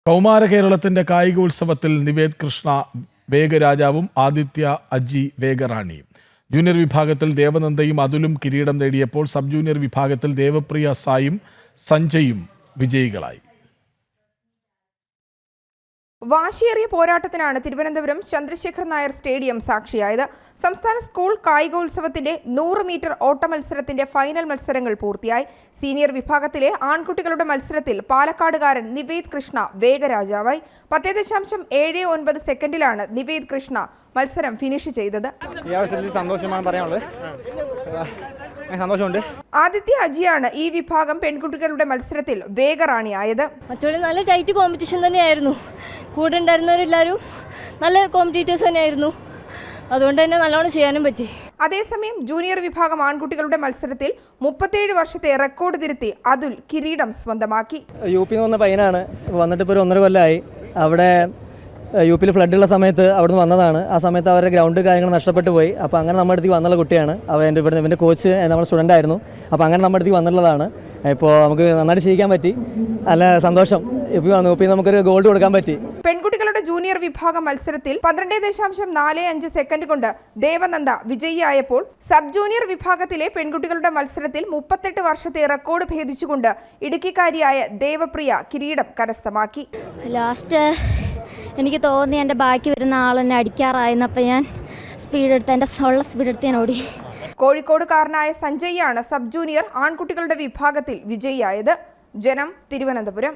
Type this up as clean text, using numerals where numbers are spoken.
കൗമാര കേരളത്തിന്റെ കായികോത്സവത്തിൽ നിവേദ് കൃഷ്ണ വേഗരാജാവും ആദിത്യ അജി വേഗറാണിയും. ജൂനിയർ വിഭാഗത്തിൽ ദേവനന്ദയും അതുലും കിരീടം നേടിയപ്പോൾ സബ് ജൂനിയർ വിഭാഗത്തിൽ ദേവപ്രിയ സായും സഞ്ജയും വിജയികളായി. വാശിയേറിയ പോരാട്ടത്തിനാണ് തിരുവനന്തപുരം ചന്ദ്രശേഖർ നായർ സ്റ്റേഡിയം സാക്ഷിയായത്. സംസ്ഥാന സ്കൂൾ കായികോത്സവത്തിന്റെ 100 മീറ്റർ ഓട്ട മത്സരത്തിന്റെ ഫൈനൽ മത്സരങ്ങൾ പൂർത്തിയായി. സീനിയർ വിഭാഗത്തിലെ ആൺകുട്ടികളുടെ മത്സരത്തിൽ പാലക്കാടുകാരൻ നിവേദ് കൃഷ്ണ വേഗരാജാവായി. 10.79 സെക്കൻഡിലാണ് നിവേദ് കൃഷ്ണ മത്സരം ഫിനിഷ് ചെയ്തത്. സന്തോഷമുണ്ട്. ആദിത്യ അജിയാണ് ഈ വിഭാഗം പെൺകുട്ടികളുടെ മത്സരത്തിൽ വേഗറാണിയായത്. മറ്റൊരു നല്ല ടൈറ്റ് കോമ്പറ്റീഷൻ തന്നെയായിരുന്നു. കൂടെ ഉണ്ടായിരുന്നവരെല്ലാവരും നല്ല കോമ്പറ്റീറ്റേഴ്സ് തന്നെയായിരുന്നു. അതുകൊണ്ട് തന്നെ നല്ലോണം ചെയ്യാനും പറ്റി. അതേസമയം ജൂനിയർ വിഭാഗം ആൺകുട്ടികളുടെ മത്സരത്തിൽ 37 വർഷത്തെ റെക്കോർഡ് തിരുത്തി അതുൽ കിരീടം സ്വന്തമാക്കി. UP വന്ന പയ്യനാണ്, വന്നിട്ട് ഇപ്പോൾ 1.5 കൊല്ലമായി. അവിടെ UP ഫ്ലഡുള്ള സമയത്ത് അവിടുന്ന് വന്നതാണ്. ആ സമയത്ത് അവരുടെ ഗ്രൗണ്ട് കാര്യങ്ങൾ നഷ്ടപ്പെട്ടു പോയി. അപ്പോൾ അങ്ങനെ നമ്മുടെ അടുത്തേക്ക് വന്നുള്ള കുട്ടിയാണ്. ഇവൻ്റെ കോച്ച് നമ്മുടെ സ്റ്റുഡൻ്റ് ആയിരുന്നു. അപ്പോൾ അങ്ങനെ നമ്മുടെ അടുത്തേക്ക് വന്നുള്ളതാണ്. ഇപ്പോൾ നമുക്ക് നന്നായിട്ട് ചെയ്യിക്കാൻ പറ്റി. നല്ല സന്തോഷം. ഇപ്പോൾ നമുക്കൊരു ഗോൾഡ് കൊടുക്കാൻ പറ്റി. പെൺകുട്ടികളുടെ ജൂനിയർ വിഭാഗം മത്സരത്തിൽ 12.45 സെക്കൻഡ് കൊണ്ട് ദേവനന്ദ വിജയിയായപ്പോൾ സബ് ജൂനിയർ വിഭാഗത്തിലെ പെൺകുട്ടികളുടെ മത്സരത്തിൽ 38 വർഷത്തെ റെക്കോർഡ് ഭേദിച്ചുകൊണ്ട് ഇടുക്കിക്കാരിയായ ദേവപ്രിയ കിരീടം കരസ്ഥമാക്കി. ലാസ്റ്റ് എനിക്ക് തോന്നി എൻ്റെ ബാക്കി വരുന്ന ആളെന്നെ അടിക്കാറായിരുന്നപ്പോൾ ഞാൻ സ്പീഡ് എടുത്ത് ഞാൻ ഓടി. കോഴിക്കോടുകാരനായ സഞ്ജയാണ് സബ് ജൂനിയർ ആൺകുട്ടികളുടെ വിഭാഗത്തിൽ വിജയിയായത്. ജനം, തിരുവനന്തപുരം.